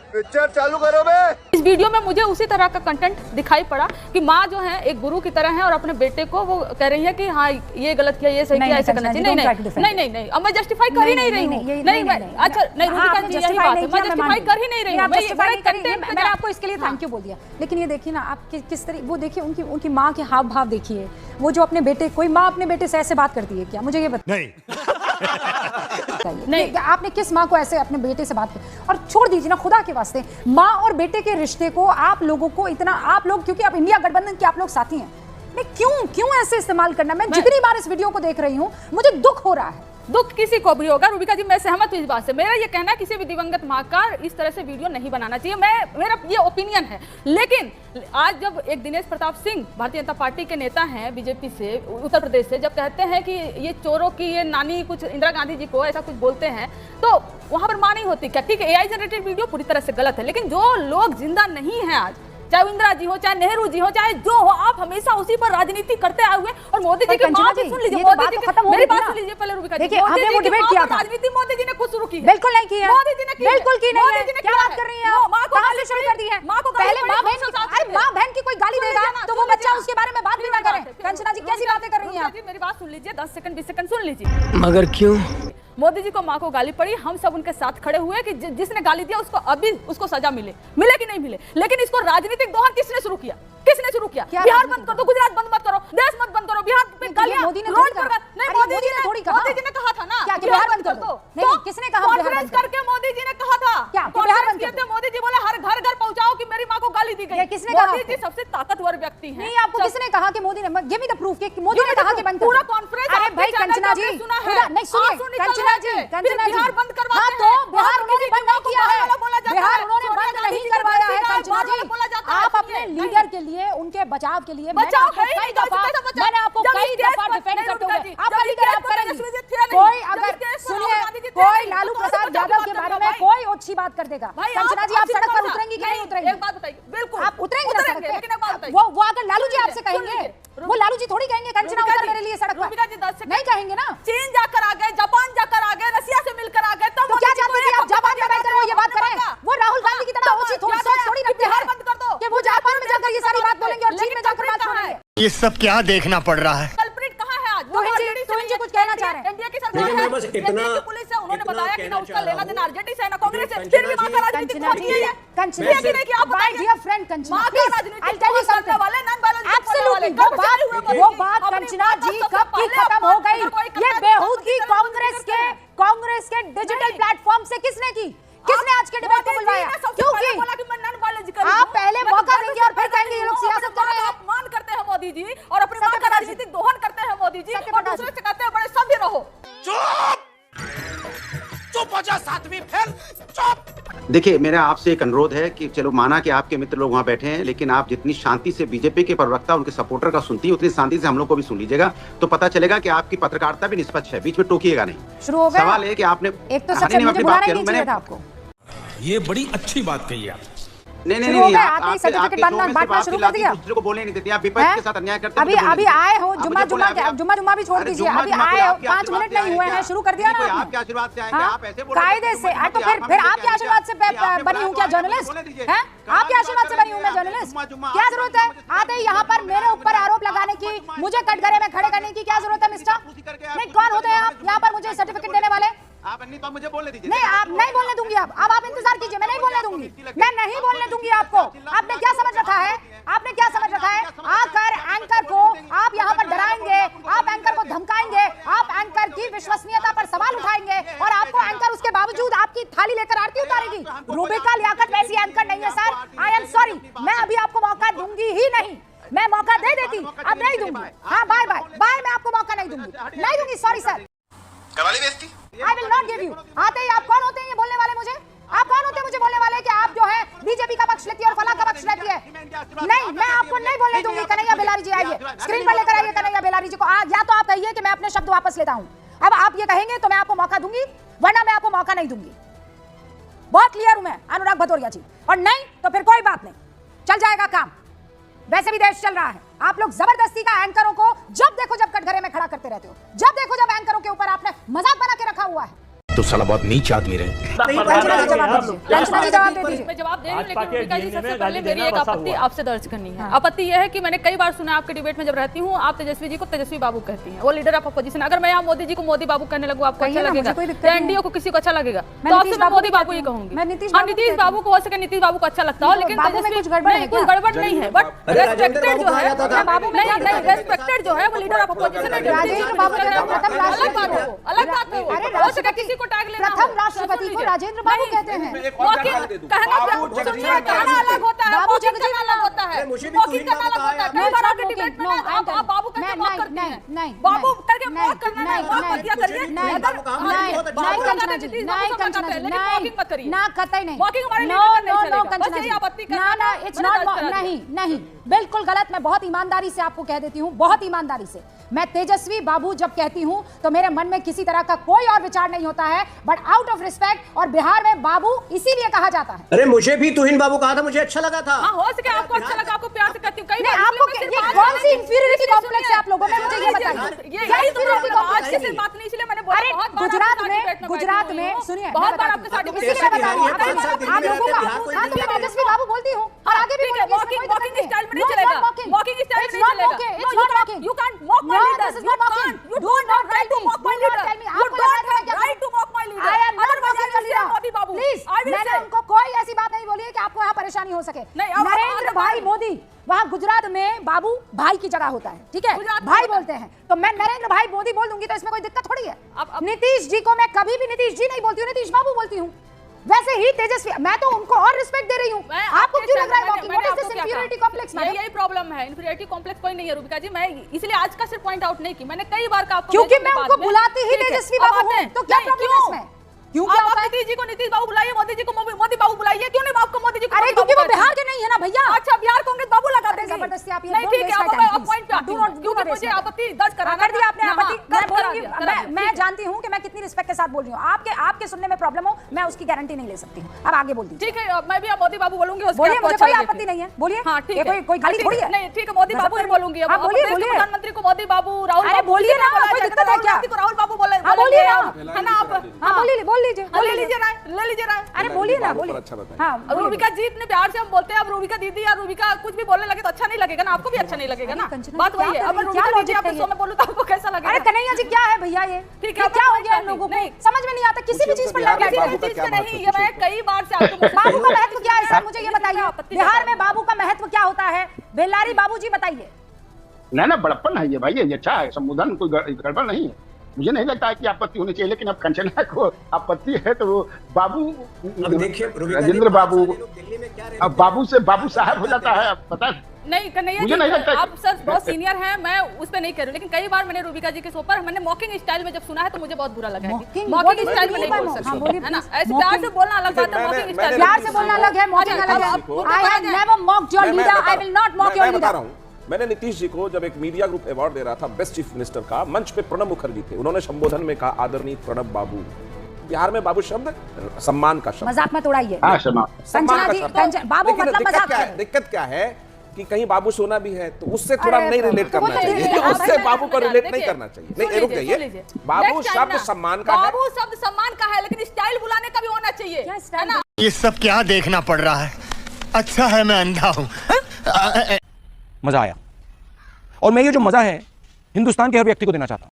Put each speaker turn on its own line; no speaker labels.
Picture चालू करो बे।
इस वीडियो में मुझे उसी तरह का कंटेंट दिखाई पड़ा कि माँ जो है एक गुरु की तरह है और अपने बेटे को वो कह रही है कि हाँ ये गलत किया, ये सही किया, ऐसे करना चाहिए। नहीं, अब मैं जस्टिफाई कर ही नहीं रही हूँ। नहीं, अच्छा नहीं रूबिका जी, यही बात है, मैं जस्टिफाई कर ही नहीं रही हूँ।
मैंने आपको इसके लिए थैंक यू बोल दिया, लेकिन ये देखिए ना आप किस तरह वो देखिए उनकी माँ के हाव भाव देखिए, वो जो अपने बेटे, कोई माँ अपने बेटे से ऐसे बात करती है क्या? मुझे ये बताइए। नहीं, आपने किस माँ को ऐसे अपने बेटे से बात की? और छोड़ दीजिए ना खुदा के वास्ते, माँ और बेटे के रिश्ते को आप लोगों को इतना, आप लोग क्योंकि आप इंडिया गठबंधन के आप लोग साथी हैं, मैं क्यों ऐसे इस्तेमाल करना? मैं जितनी बार इस वीडियो को देख रही हूँ मुझे दुख हो रहा है।
दुख किसी को भी होगा रूबिका जी, मैं सहमत हूँ इस बात से। मेरा ये कहना है किसी भी दिवंगत माँ का इस तरह से वीडियो नहीं बनाना चाहिए, मेरा ये ओपिनियन है। लेकिन आज जब एक दिनेश प्रताप सिंह भारतीय जनता पार्टी के नेता हैं बीजेपी से, उत्तर प्रदेश से, जब कहते हैं कि ये चोरों की ये नानी कुछ इंदिरा गांधी जी को ऐसा कुछ बोलते हैं, तो वहां पर माँ नहीं होती क्या? ठीक है, AI जनरेटेड वीडियो पूरी तरह से गलत है, लेकिन जो लोग जिंदा नहीं है आज, चाहे वो इंदिरा जी हो, चाहे नेहरू जी हो, चाहे जो हो, आप हमेशा उसी पर राजनीति करते आए हुए। और मोदी जी की बात सुन लीजिए, मोदी जी की मेरी बात सुन लीजिए पहले रूबिका जी।
देखिए हमने वो डिबेट किया था,
राजनीति मोदी जी ने खुद शुरू की है।
बिल्कुल नहीं की है,
मोदी जी ने की है,
बिल्कुल की नहीं है। क्या बात कर रही हैं आप?
माँ को
कहां से शुरू कर दी है?
माँ को
पहले माँ बहन की, अरे माँ बहन की कोई गाली देगा तो वो बच्चा उसके बारे में बात भी ना करे। कंचना जी कैसी बातें कर रही हैं आप?
मेरी बात सुन लीजिए, 10 सेकंड 20 सेकंड सुन लीजिए।
मगर क्यों?
मोदी जी को माँ को गाली पड़ी, हम सब उनके साथ खड़े हुए कि जिसने गाली दिया उसको अभी उसको सजा मिले कि नहीं मिले। लेकिन इसको राजनीतिक दोहन किसने शुरू किया? बिहार बंद कर दो, गुजरात बंद मत करो, देश मत बंद करो, बिहार में गालियां
मोदी ने
रोड
थोड़ी
पर
कहा।
नहीं, मोदी जी ने कहा था ना
क्या कि बिहार बंद कर दो? नहीं, किसने कहा बिहार बंद
करके मोदी जी ने कहा था
क्या बिहार बंद कर दो?
मोदी जी बोले हर घर पहुंचाओ कि मेरी माँ को गाली दी गई।
किसने कहा?
मोदी जी सबसे ताकतवर व्यक्ति हैं।
नहीं, आपको किसने कहा कि मोदी ने, गिव मी द प्रूफ कि मोदी ने कहा कि बंद कर?
पूरा कॉन्फ्रेंस
अरे भाई कंचना जी, नहीं सुनिए कंचना जी,
बिहार बंद करवाते
हैं। तो बिहार उन्होंने बंद नहीं किया है, बिहार उन्होंने बंद नहीं करवाया है। कंचना जी, आप अपने लीडर के लिए, उनके बचाव के लिए मैंने आपको कई दफा डिफेंड करते हुए, आपका लीडर आप करेंगे। कोई अगर सुनिए, कोई लालू प्रसाद यादव के बारे में कोई अच्छी बात कर देगा, कंचना जी आप सड़क पर उतरेंगी कि नहीं उतरेंगी?
एक बात बताइए, बिल्कुल
आप उतरेंगे ना सड़क पे? वो अगर लालू जी आपसे कहेंगे, वो लालू जी थोड़ी कहेंगे कंचना उतर मेरे लिए सड़क पर, नहीं कहेंगे ना।
चीन जाकर आ गए, जापान जाकर आ गए, रशिया से मिलकर आ गए,
तो क्या चाहते थे आप जापान में बैठकर वो ये बात करें? वो राहुल गांधी की तरह ओछी थोड़ी सोच थोड़ी रखते हैं कि वो जापान में जाकर ये सारी बात बोलेंगे और चीन में जाकर बात सुनेंगे।
ये सब क्या देखना पड़ रहा है?
कल्प्रिट कहां है आज?
तो इनसे कुछ कहना चाह रहे हैं?
इंडिया की सरकार है,
बस इतना
पुलिस है, उन्होंने बताया कि ना उसका लेना देना आरजेडी से, ना कांग्रेस से, फिर भी मां का राजनीति खोल दिया है।
Kanchana ji, my dear friend Kanchana, please I tell you something
वाले नॉन बायोलॉजिकल
एब्सोल्युटली वो बात कंचना जी कब की खत्म हो गई? ये बेहूद की कांग्रेस के डिजिटल प्लेटफॉर्म से किसने की? किसने आज के डिबेट को बुलवाया? क्यों की? आप पहले मौका देंगे और फिर कहेंगे ये लोग सियासत कर रहे हैं।
अपमान करते हैं मोदी जी और अपने मां का राजनीतिक दोहन करते हैं मोदी जी, और दूसरे से कहते हैं बड़े सभ्य रहो।
चुप हो जा सातवीं फेल, चुप।
देखिए मेरा आपसे एक अनुरोध है कि चलो माना कि आपके मित्र लोग वहाँ बैठे हैं, लेकिन आप जितनी शांति से बीजेपी के प्रवक्ता उनके सपोर्टर का सुनती है उतनी शांति से हम लोग को भी सुन लीजिएगा, तो पता चलेगा कि आपकी पत्रकारिता भी निष्पक्ष है, बीच में टोकिएगा नहीं।
शुरू हो गया।
सवाल है कि आपने
एक तो सबसे मुझे बुलाना ही नहीं चाहिए था आपको।
ये बड़ी अच्छी बात कही आप।
नहीं
आपने सर्टिफिकेट बांटना शुरू कर दिया।
दूसरे को बोलने नहीं देते, आप विपक्ष के साथ अन्याय करते हैं।
अभी आए हो, जुम्मा भी छोड़ दीजिए, अभी आए हो, 5 मिनट नहीं हुए हैं, शुरू कर दिया ना
आपके आशीर्वाद से आएंगे, आप ऐसे बोल
कायदे से। तो फिर आपके आशीर्वाद से बनी हूँ क्या जर्नलिस्ट? हैं? आपके आशीर्वाद से बनी हूँ मैं जर्नलिस्ट? क्या जरूरत है आते ही यहाँ पर मेरे ऊपर आरोप लगाने की, मुझे कटघरे में खड़े करने की क्या जरूरत है मिस्टर? नहीं, कौन होते हैं आप यहाँ पर मुझे सर्टिफिकेट देने वाले?
आप नहीं तो मुझे बोलने दीजिए।
नहीं, आप नहीं बोलने दूंगी। अब आप इंतजार कीजिए, मैं नहीं बोलने दूंगी, मैं नहीं बोलने दूंगी आपको। आपने क्या समझ रखा है? आपने क्या समझ रखा है? आकर एंकर को आप यहाँ पर डराएंगे, आप एंकर को धमकाएंगे, आप एंकर की विश्वसनीयता पर सवाल उठाएंगे और आपको एंकर उसके बावजूद आपकी थाली लेकर आरती उतारेगी। रूबिका लियाकत वैसी एंकर नहीं है सर, आई एम सॉरी, मैं अभी आपको मौका दूंगी ही नहीं। मैं मौका दे देती, अब नहीं दूंगी। हाँ बाय बाय बाय, मैं आपको मौका नहीं दूंगी, सॉरी सर।
करवाली बेइज्जती?
I will not give you। आते ही आप कौन होते हैं ये बोलने वाले मुझे? आप कौन होते हैं मुझे बोलने वाले कि आप जो है बीजेपी का पक्ष लेती है और फला का पक्ष लेती है? नहीं, मैं आपको नहीं बोलने दूंगी। कन्हैया बेलारी जी आइए, स्क्रीन पर लेकर आइए कन्हैया बेलारी जी को। या तो आप कहिए कि मैं अपने शब्द वापस लेता हूं। अब आप ये कहेंगे तो मैं आपको मौका दूंगी, वरना मैं आपको मौका नहीं दूंगी। बहुत क्लियर हूं मैं अनुराग भदौरिया जी, और नहीं तो फिर कोई बात नहीं, चल जाएगा काम। वैसे भी देश चल रहा है, आप लोग जबरदस्ती का एंकरों को जब देखो जब कटघरे में खड़ा करते रहते हो, जब देखो जब एंकरों के ऊपर आपने मजाक बना के रखा हुआ है।
तो साला बहुत नीच आदमी रहे।
कंचना जी जवाब दे दीजिए।
मैं जवाब दे रही हूँ, लेकिन रूबिका जी सबसे पहले मेरी एक आपत्ति आपसे दर्ज करनी है। आपत्ति यह है कि मैंने कई बार सुना आपके डिबेट में जब रहती हूँ, आप तेजस्वी जी को तेजस्वी बाबू कहती हैं, वो लीडर ऑफ अपोजिशन। अगर मैं यहाँ मोदी जी को मोदी बाबू कहने लगूँ, आपको अच्छा लगेगा? एनडीए को किसी को अच्छा लगेगा? तो आपसे मैं मोदी बाबू ही कहूंगी। हाँ, नीतीश बाबू को हो सके नीतीश बाबू को अच्छा लगता हो, लेकिन कुछ गड़बड़ नहीं है। बट रेस्पेक्टेड जो है, नहीं रेस्पेक्टेड जो है वो लीडर ऑफ अपोजिशन है।
राजेंद्र बाबू
अलग बात है, अलग बात है। हो सके किसी को टैग लेना,
प्रथम राष्ट्रपति को राजेंद्र बाबू कहते हैं।
कहना अलग होता है, मॉकिंग करना अलग होता है, मॉकिंग करना अलग होता है। कई बार आपके डिबेट में आप बाबू करके मॉक करती हैं, बाबू करके मॉक करना नहीं, मॉक मत किया करिए। बाबू लगाना नीतीश बाबू को मत करिए, लेकिन मॉकिंग मत करिए।
ना कतई नहीं,
मॉकिंग हमारे लिए नहीं चलेगा।
कंचना
बस यही आपत्ति
जी, ना इट्स नॉट, नहीं बिल्कुल गलत। मैं बहुत ईमानदारी से आपको कह देती हूँ, बहुत ईमानदारी से। मैं तेजस्वी बाबू जब कहती हूँ तो मेरे मन में किसी तरह का कोई और विचार नहीं होता है, बट आउट ऑफ रिस्पेक्ट। और बिहार में बाबू इसीलिए कहा जाता है।
अरे मुझे भी तुहिन बाबू कहा था, मुझे अच्छा लगा था।
हाँ, हो सके आपको अच्छा लगा, आपको प्यार से करती हूँ।
नहीं, आपको ये कौन सी इंफीरियरिटी कॉम्प्लेक्स है आप लोगों में, मुझे ये बताइए।
यही तो प्रॉब्लम आज की सिर्फ बात नहीं, इसलिए मैंने बोला।
अरे गुजरात में सुनिए,
बहुत बार आपके साथ
इसीलिए बता रही हूँ आप लोगों का। हाँ, तो मैं तेजस्वी बाबू बोलती हूँ और आगे भी बोलूंगी।
मॉकिंग स्टाइल में नहीं चलेगा, मॉकिंग स्टाइल में नहीं चलेगा।
It's not mocking,
you can't mock my leader,
this is not mocking.
You don't have right to mock my leader, you don't have right to mock my leader.
I am not mocking your leader,
Modi babu
please. मैंने उनको कोई ऐसी बात नहीं बोली है कि आपको यहाँ परेशानी हो सके। नरेंद्र भाई मोदी, वहाँ गुजरात में बाबू भाई की जगह होता है, ठीक है, भाई बोलते हैं। तो मैं नरेंद्र भाई मोदी बोल दूंगी तो इसमें कोई दिक्कत थोड़ी है। नीतीश जी को मैं कभी भी नीतीश जी नहीं बोलती हूँ, नीतीश बाबू बोलती हूँ। वैसे ही तेजस्वी, मैं तो उनको और रिस्पेक्ट दे रही हूँ। आपको क्यों लग रहा है मॉकिंग? What is this inferiority complex?
यही प्रॉब्लम है, इंफीरियरिटी कॉम्प्लेक्स कोई नहीं है रूबिका जी। मैं इसलिए आज का सिर्फ पॉइंट आउट नहीं की, मैंने कई बार का आपको,
क्योंकि मैं उनको बुलाती ही तेजस्वी बाबू हूं, तो क्या प्रॉब्लम है इसमें? क्यों
आप नीतीश जी को नीतीश बाबू बुलाइए, मोदी जी को मोदी बाबू बुलाइए, क्यों नहीं आपको मोदी जी को?
अरे क्योंकि वो बिहार के नहीं है ना भैया।
अच्छा, बिहार कांग्रेस बाबू लगा देंगे
जबरदस्ती आप ये
नहीं, ठीक है, आप पॉइंट पे आती हूं, क्योंकि मुझे आपत्ति दर्ज कराना
कर दिया आपने आपत्ति। मैं जानती हूं कि मैं कितनी रिस्पेक्ट के साथ बोल रही हूं। आपके सुनने में प्रॉब्लम हो, मैं उसकी गारंटी नहीं ले सकती हूं। अब आगे बोल दीजिए।
ठीक है, मैं भी अब मोदी बाबू बोलूंगी,
बोलिए, मुझे कोई आपत्ति नहीं है, बोलिए।
हां, ठीक है,
कोई गाली थोड़ी है।
नहीं, ठीक है, मोदी बाबू ही बोलूंगी। अब
बोलिए,
प्रधानमंत्री को मोदी बाबू, राहुल,
अरे बोलिए ना, कोई दिक्कत है क्या?
राहुल बाबू बोले,
बोलिए ना,
है ना? आप
बोल लीजिए,
ले लीजिए ना, ले लीजिए ना।
अरे बोलिए ना, बोलिए।
हाँ, रूबिका जी इतने प्यार से हम बोलते हैं, अब रूबिका दीदी या रूबिका कुछ भी बोलने लगे तो अच्छा नहीं लगेगा ना, आपको भी अच्छा नहीं लगेगा ना। बात वही है। अब रूबिका दीदी आपके शो में बोलूं तो आपको कैसा लगेगा?
अरे कन्हैया जी क्या है भैया ये?
ठीक है,
क्या हो गया लोगों को? समझ में नहीं आता किसी भी चीज पर लग
किसी भी चीज से नहीं। ये मैं कई बार से आपको
बाबू का महत्व क्या है सर, मुझे ये बताइए। बिहार में बाबू का महत्व क्या होता है? बेल्लारी बाबू जी बताइए।
ना बड़प्पन है ये भाई, ये अच्छा है, संबोधन कोई गड़बड़ नहीं है। मुझे नहीं लगता है कि आपत्ति होनी चाहिए, लेकिन अब कंचना को आपत्ति है तो वो बाबू, राजेंद्र बाबू, अब बाबू से बाबू साहब हो जाता है। अब पता
नहीं कन्हैया जी, नहीं आप सर बहुत सीनियर हैं, मैं उस पे नहीं कह रही हूं, लेकिन कई बार मैंने रूबिका जी के शो पर मैंने मॉकिंग स्टाइल में जब सुना है तो मुझे बहुत बुरा लगा है। मॉकिंग स्टाइल में नहीं बोल सकते, है ना? ऐसे प्यार से बोलना अलग बात है, मॉकिंग स्टाइल
प्यार से बोलना अलग है, मॉकिंग अलग है। I have never mocked your leader, I will not mock your leader.
मैंने नीतीश जी को जब एक मीडिया ग्रुप अवार्ड दे रहा था बेस्ट चीफ मिनिस्टर का, मंच पे प्रणब मुखर्जी थे, उन्होंने संबोधन में कहा आदरणीय प्रणब बाबू। बिहार में बाबू शब्द सम्मान का शब्द,
मजाक में उड़ाइए।
सम्मान का शब्द।
बाबू मतलब मजाक है।
दिक्कत क्या है कि कहीं बाबू सोना भी है तो उससे थोड़ा नहीं रिलेट करना चाहिए, उससे बाबू को रिलेट नहीं करना चाहिए। नहीं, रुक जाइए, बाबू शब्द सम्मान का है,
बाबू शब्द सम्मान का है, लेकिन स्टाइल बुलाने का भी होना चाहिए, है ना?
ये सब क्या देखना पड़ रहा है? अच्छा है मैं अंधा हूँ।
मजा आया, और मैं ये जो मजा है हिंदुस्तान के हर व्यक्ति को देना चाहता हूं।